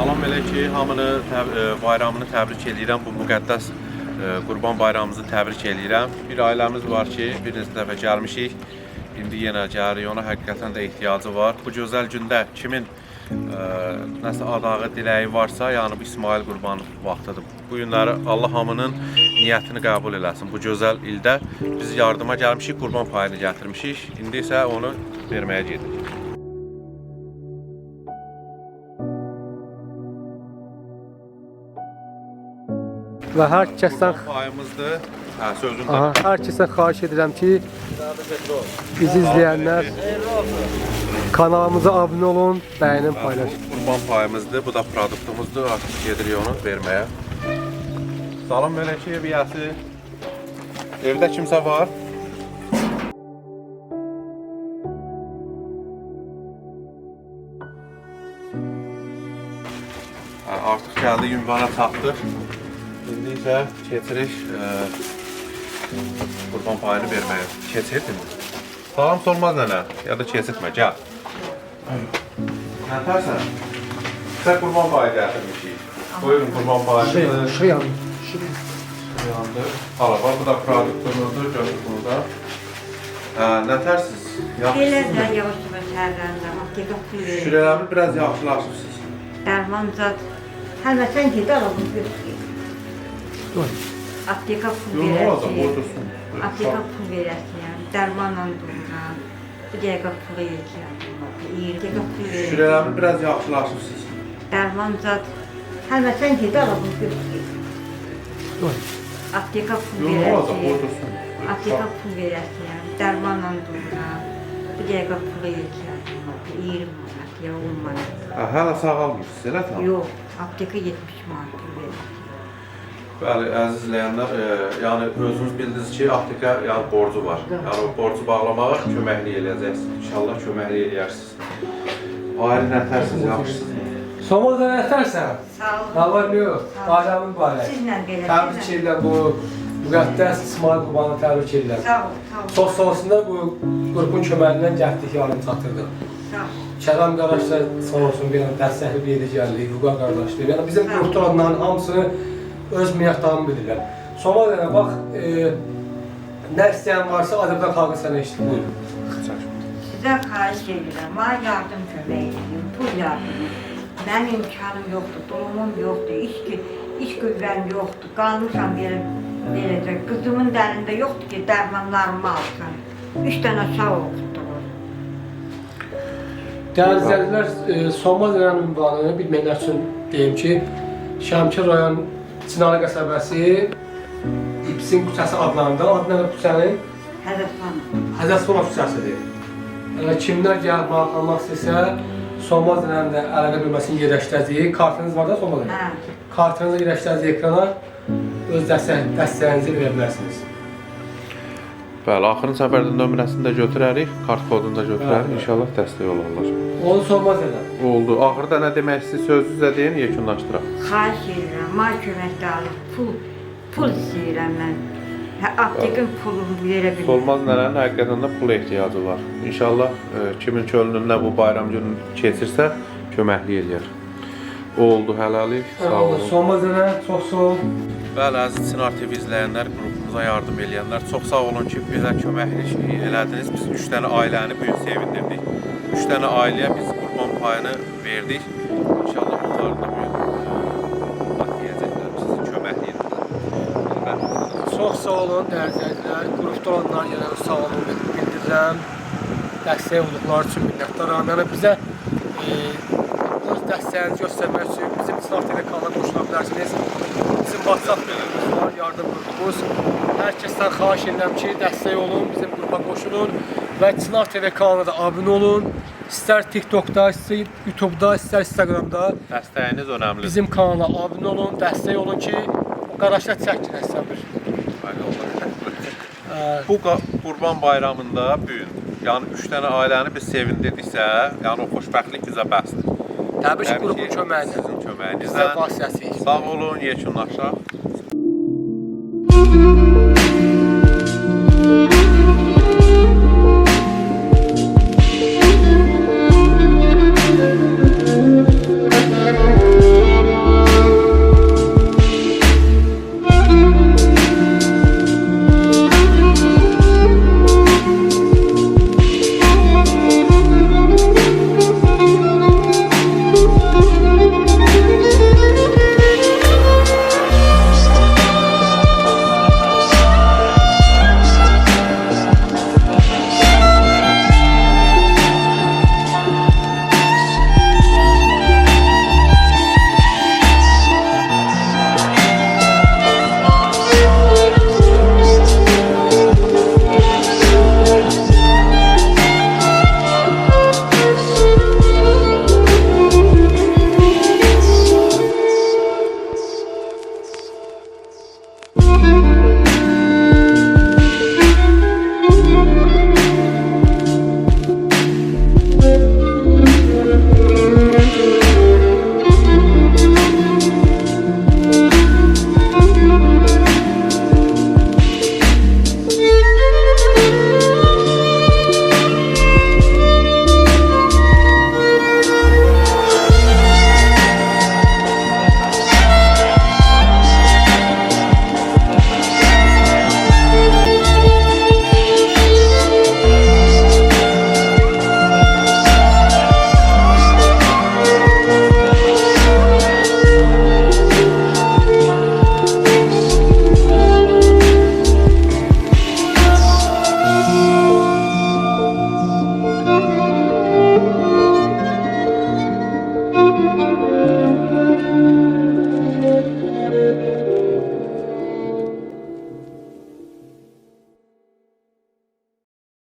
Salam elə ki, hamını bayramını təbrik edirəm. Bu müqəddəs Qurban bayramımızı təbrik edirəm. Bir ailəmiz var ki, bir neçə dəfə gəlmişik. İndi yenə gəlirik, ona həqiqətən də ehtiyacı var. Bu gözəl gündə kimin nəsə adağı, diləyi varsa, yəni bu İsmail Qurban vaxtıdır. Bu günləri Allah hamının niyyətini qəbul eləsin. Bu gözəl ildə biz yardıma gəlmişik, Qurban payını gətirmişik. İndi isə onu verməyə gedirik. Və hər kəsdən Payımızdır. Sözündə. hər kəsdən xahiş edirəm ki, bizi izləyənlər kanalımıza abunə olun, bəyənin, paylaşın. Qurban payımızdır. Bu da produktumuzdur. Artıq gedirik onu verməyə. Salam belə ki, eviyəsi. Evdə kimsə var? Artıq gəldi, ünvana çatdıq. İndi isə keçirik Qurban payını verməyə. Keçirdin mi? Salam sormaz nənə, ya da keçirtmə, gəl. Nətərsən? Sizə Qurban payı gətirmişik. Buyurun Qurban payını. Şıyan. Yandı. Hala var, bu da produktumuzdur, götür bunu da. Nətərsiz? Belə də yavaş-yavaş hərləndim. Apteka pul verir. Şürələrimi biraz yaxşılaşırsınız. Dərman zat. Həlməsən ki, daralım götürür. Apteka pul verəsin. Apteka pul verəsin yəni. Dərmanla dururam. Bu dəqiqə pulu yekəyəm. Apteka pul verir. Şürələrimi biraz yaxşılaşırsınız. Dərman zat. Həlməsən ki, daralım götürür. Apteka pul verəsin. Apteka pul verəsin yəni. Dərmanla dururam. Bu dəqiqə pulu yekəyəm. 20 manat ya 10 manat. Hələ sağalmırsınız, elə tamam? Yox, apteka 70 manat pul verir. Bəli, əziz izləyənlər, yəni özünüz bildiniz ki, apteka yəni borcu var. Yəni o borcu bağlamağa köməklik eləyəcəksiniz. İnşallah köməklik eləyərsiniz. Aile nətərsiniz, yaxşısınız? Somada nətərsən? Sağ olun. Nə var, nə yox? Bayramın mübarək. Sizlə belə. Təbrik edirəm bu müqəddəs İsmail Qurbanı təbrik edirəm. Sağ ol, sağ ol. Çox sağolsunlar bu qrupun köməyindən gəldik, yardım çatdırdıq. Sağ ol. Kərəm qardaş da sağ olsun, bir dəstəkli bir yeri gəldik, Vüqar qardaşdır. Yəni bizim qrupda olanların hamısını öz minnətdarlığımı bilirlər. Somaliyana bax, nə istəyən varsa Azərbaycan xalqı sənə eşitdir. Buyurun. Sizə xahiş edirəm, mənə yardım kömək edin, pul yardımı. Mənim imkanım yoxdur, durumum yoxdur, iş qüvvəm yoxdur, qalmışam beləcək. Qızımın dərində yoxdur ki, dərmanlarımı alsın. 3 dənə sağ oxutdur. Dəyərli izləyicilər, Somaliyanın ünvanını bilməyənlər üçün deyim ki, Şəmkir rayon Çinarlı qəsəbəsi İbsin küçəsi adlanında, adlanır küçənin Həzəsfonov küçəsidir. Kimlər gəlib maraqlanmaq istəsə, Somaliyanın da əlaqə bilməsini yerləşdirəcəyik. Kartınız var da Somaliyanın? Kartınızı yerləşdirəcəyik ekrana, öz dəstəyinizi verə bilərsiniz. Bəli, axırın səfərdə nömrəsini də götürərik, kart kodunu da götürərik, inşallah dəstək olarlar. Oldu Somaliyadan. Oldu. Axırda nə demək istəyir, sözünüzə deyin, yekunlaşdıraq. Xahiş edirəm, mal köməkdarlıq, pul istəyirəm mən. Aptekin pulunu verə bilirəm. Solmaz nənənin həqiqətən də pula ehtiyacı var. İnşallah kimin könlündən bu bayram günü keçirsə, köməklik eləyər. Oldu, hələlik, sağ olun. Somaliyadan çox sağ olun. Bəli, əziz Çınar TV izləyənlər, qrupumuza yardım eləyənlər, çox sağ olun ki, bizə köməklik elədiniz. Biz 3 dənə ailəni bu gün sevindirdik. 3 dənə ailəyə biz Qurban payını verdik. İnşallah onlar da bu gün deyəcəklər, sizin köməkliyindən. Çox sağ olun, dəyərli izləyicilər. Qrupda olanlar yenə sağ olun bildirirəm. Dəstək olduqları üçün minnətdaram. Yəni bizə öz dəstəyinizi göstərmək üçün bizim Çınar TV kanalına qoşula bilərsiniz. Bizim WhatsApp qrupumuz var, yardım qrupumuz. Hər kəsdən xahiş edirəm ki, dəstək olun, bizim qrupa qoşulun və Çınar TV kanalına da abunə olun. İstər TikTokda, istər YouTube'da, istər Instagramda. Dəstəyiniz önəmlidir. Bizim kanala abunə olun, dəstək olun ki, o qardaşlar çəkin həsəbir. Bu Qurban bayramında bu gün, yəni 3 dənə ailəni biz sevindirdiksə, yəni o xoşbəxtlik bizə bəsdir. Təbii ki, qrupun köməyinə. Sizin köməyinizlə. Sağ olun, yekunlaşaq.